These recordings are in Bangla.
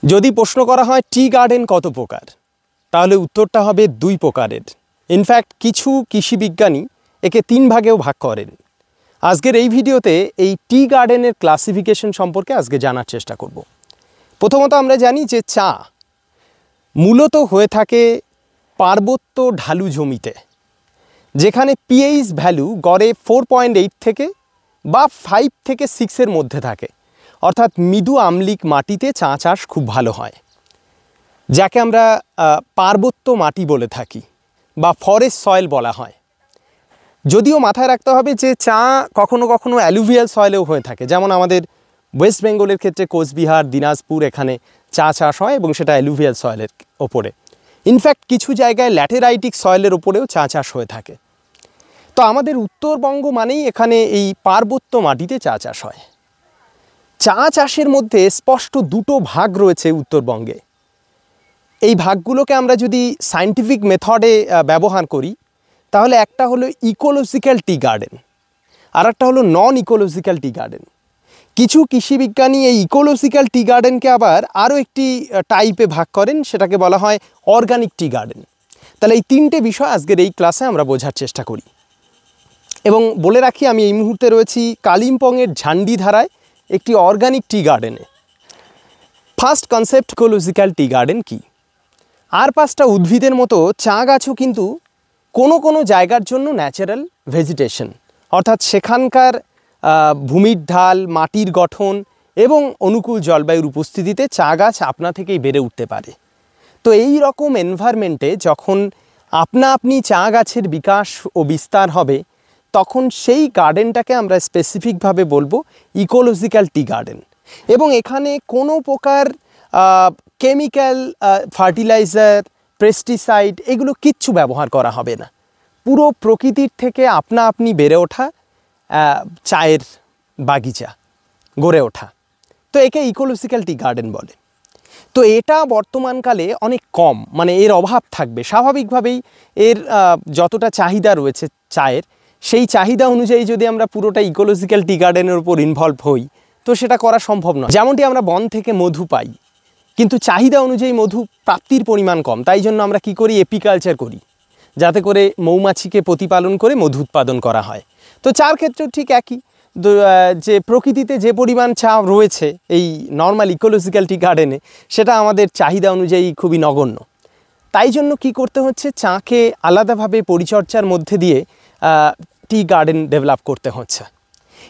যদি প্রশ্ন করা হয় টি গার্ডেন কত প্রকার, তাহলে উত্তরটা হবে 2 প্রকারের। ইনফ্যাক্ট কিছু কৃষি বিজ্ঞানী একে 3 ভাগেও ভাগ করেন। আজকের এই ভিডিওতে এই টি গার্ডেনের ক্লাসিফিকেশন সম্পর্কে আজকে জানার চেষ্টা করব। প্রথমত আমরা জানি যে চা মূলত হয়ে থাকে পার্বত্য ঢালু জমিতে, যেখানে পিএইচ ভ্যালু গড়ে 4.8 থেকে বা 5 থেকে 6-এর মধ্যে থাকে, অর্থাৎ মৃদু আম্লিক মাটিতে চা চাষ খুব ভালো হয়, যাকে আমরা পার্বত্য মাটি বলে থাকি বা ফরেস্ট সয়েল বলা হয়। যদিও মাথায় রাখতে হবে যে চা কখনো কখনো অ্যালুভিয়াল সয়েলেও হয়ে থাকে, যেমন আমাদের ওয়েস্ট বেঙ্গলের ক্ষেত্রে কোচবিহার, দিনাজপুর এখানে চা চাষ হয় এবং সেটা অ্যালুভিয়াল সয়েলের ওপরে। ইনফ্যাক্ট কিছু জায়গায় ল্যাটেরাইটিক সয়েলের ওপরেও চা চাষ হয়ে থাকে। তো আমাদের উত্তরবঙ্গ মানেই এখানে এই পার্বত্য মাটিতে চা চাষ হয়। চা চাষের মধ্যে স্পষ্ট 2টো ভাগ রয়েছে উত্তরবঙ্গে। এই ভাগগুলোকে আমরা যদি সায়েন্টিফিক মেথডে ব্যবহার করি, তাহলে একটা হলো ইকোলজিক্যাল টি গার্ডেন আর একটা হলো নন ইকোলজিক্যাল টি গার্ডেন। কিছু কৃষিবিজ্ঞানী এই ইকোলজিক্যাল টি গার্ডেনকে আবার আরও একটি টাইপে ভাগ করেন, সেটাকে বলা হয় অর্গানিক টি গার্ডেন। তাহলে এই 3টে বিষয় আজকের এই ক্লাসে আমরা বোঝার চেষ্টা করি। এবং বলে রাখি, আমি এই মুহূর্তে রয়েছি কালিম্পংয়ের ঝান্ডিধারায় একটি অর্গানিক টি গার্ডেনে। First concept, ecological tea garden কি? আর 5টা উদ্ভিদের মতো চা গাছও কিন্তু কোনো কোনো জায়গার জন্য ন্যাচারাল ভেজিটেশন, অর্থাৎ সেখানকার ভূমির ঢাল, মাটির গঠন এবং অনুকূল জলবায়ুর উপস্থিতিতে চা গাছ আপনা থেকেই বেড়ে উঠতে পারে। তো এই রকম এনভায়রনমেন্টে যখন আপনি চা গাছের বিকাশ ও বিস্তার হবে, তখন সেই গার্ডেনটাকে আমরা স্পেসিফিকভাবে বলবো ইকোলজিক্যাল টি গার্ডেন। এবং এখানে কোনো প্রকার কেমিক্যাল, ফার্টিলাইজার, পেস্টিসাইড এগুলো কিচ্ছু ব্যবহার করা হবে না। পুরো প্রকৃতির থেকে আপনি বেড়ে ওঠা চায়ের বাগিচা গড়ে ওঠা। তো একে ইকোলজিক্যাল টি গার্ডেন বলে। তো এটা বর্তমানকালে অনেক কম, মানে এর অভাব থাকবে স্বাভাবিকভাবেই। এর যতটা চাহিদা রয়েছে চায়ের, সেই চাহিদা অনুযায়ী যদি আমরা পুরোটা ইকোলজিক্যাল টি গার্ডেনের উপর ইনভলভ হই, তো সেটা করা সম্ভব নয়। যেমনটি আমরা বন থেকে মধু পাই, কিন্তু চাহিদা অনুযায়ী মধু প্রাপ্তির পরিমাণ কম, তাই জন্য আমরা কি করি, এপিকালচার করি, যাতে করে মৌমাছিকে প্রতিপালন করে মধু উৎপাদন করা হয়। তো চার ক্ষেত্রেও ঠিক একই, যে প্রকৃতিতে যে পরিমাণ চা রয়েছে এই নর্মাল ইকোলজিক্যাল টি গার্ডেনে, সেটা আমাদের চাহিদা অনুযায়ী খুবই নগণ্য। তাই জন্য কি করতে হচ্ছে, চাকে আলাদাভাবে পরিচর্যার মধ্যে দিয়ে টি গার্ডেন ডেভেলপ করতে হচ্ছে।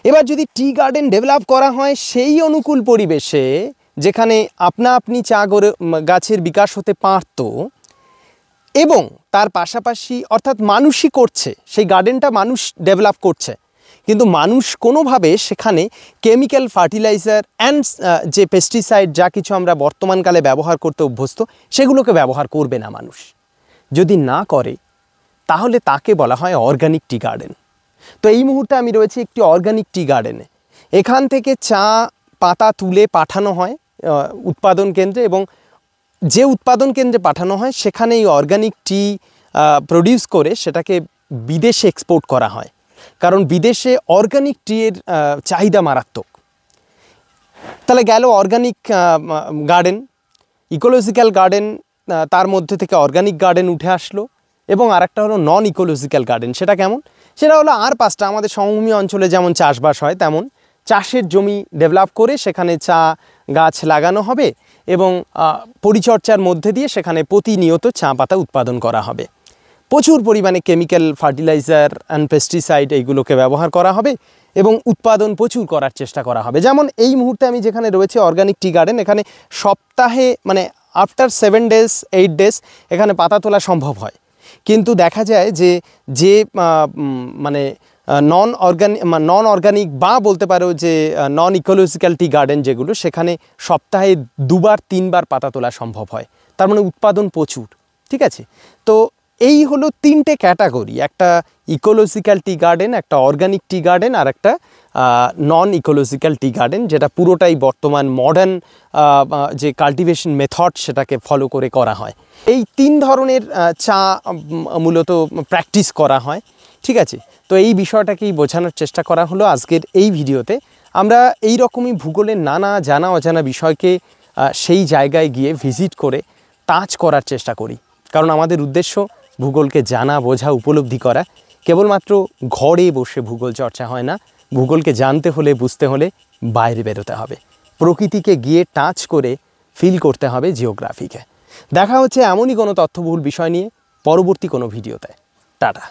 এবার যদি টি গার্ডেন ডেভেলপ করা হয় সেই অনুকূল পরিবেশে, যেখানে আপনি চা গাছের বিকাশ হতে পারত, এবং তার পাশাপাশি অর্থাৎ মানুষই করছে, সেই গার্ডেনটা মানুষ ডেভেলপ করছে, কিন্তু মানুষ কোনোভাবে সেখানে কেমিক্যাল, ফার্টিলাইজার অ্যান্ড যে পেস্টিসাইড যা কিছু আমরা বর্তমানকালে ব্যবহার করতে অভ্যস্ত, সেগুলোকে ব্যবহার করবে না মানুষ। যদি না করে, তাহলে তাকে বলা হয় অর্গানিক টি গার্ডেন। তো এই মুহূর্তে আমি রয়েছি একটি অর্গানিক টি গার্ডেনে। এখান থেকে চা পাতা তুলে পাঠানো হয় উৎপাদন কেন্দ্রে, এবং যে উৎপাদন কেন্দ্রে পাঠানো হয় সেখানে এই অর্গানিক টি প্রডিউস করে সেটাকে বিদেশে এক্সপোর্ট করা হয়, কারণ বিদেশে অর্গানিক টিয়ের চাহিদা মারাত্মক। তাহলে গেল অর্গানিক গার্ডেন, ইকোলজিক্যাল গার্ডেন, তার মধ্যে থেকে অর্গানিক গার্ডেন উঠে আসলো। এবং আরেকটা হলো নন ইকোলজিক্যাল গার্ডেন। সেটা কেমন? সেটা হলো আর 5টা আমাদের সমভূমি অঞ্চলে যেমন চাষবাস হয়, তেমন চাষের জমি ডেভেলপ করে সেখানে চা গাছ লাগানো হবে এবং পরিচর্যার মধ্যে দিয়ে সেখানে প্রতিনিয়ত চা পাতা উৎপাদন করা হবে। প্রচুর পরিমাণে কেমিক্যাল, ফার্টিলাইজার অ্যান্ড পেস্টিসাইড এইগুলোকে ব্যবহার করা হবে এবং উৎপাদন প্রচুর করার চেষ্টা করা হবে। যেমন এই মুহূর্তে আমি যেখানে রয়েছে অর্গানিক টি গার্ডেন, এখানে সপ্তাহে মানে আফটার 7 ডেজ 8 ডেজ এখানে পাতা তোলা সম্ভব হয়। কিন্তু দেখা যায় যে মানে নন অর্গানিক বা বলতে পারো যে নন ইকোলজিক্যাল টি গার্ডেন যেগুলো, সেখানে সপ্তাহে 2-3 বার পাতা তোলা সম্ভব হয়। তার মানে উৎপাদন প্রচুর। ঠিক আছে? তো এই হলো 3টে ক্যাটাগরি, একটা ইকোলজিক্যাল টি গার্ডেন, একটা অর্গানিক টি গার্ডেন আর একটা নন ইকোলজিক্যাল টি গার্ডেন, যেটা পুরোটাই বর্তমান মডার্ন যে কাল্টিভেশন মেথড সেটাকে ফলো করে করা হয়। এই 3 ধরনের চা মূলত প্র্যাকটিস করা হয়। ঠিক আছে? তো এই বিষয়টাকেই বোঝানোর চেষ্টা করা হলো আজকের এই ভিডিওতে। আমরা এই রকমই ভূগোলের নানা জানা অজানা বিষয়কে সেই জায়গায় গিয়ে ভিজিট করে টাচ করার চেষ্টা করি। কারণ আমাদের উদ্দেশ্য ভূগোলকে জানা, বোঝা, উপলব্ধি করা। কেবলমাত্র ঘরে বসে ভূগোল চর্চা হয় না। ভূগোলকে জানতে হলে, বুঝতে হলে বাইরে বেরোতে হবে, প্রকৃতিকে গিয়ে টাচ করে ফিল করতে হবে জিওগ্রাফিকে। দেখা হচ্ছে এমনই কোনো তথ্যবহুল বিষয় নিয়ে পরবর্তী কোনো ভিডিওতে। টাটা।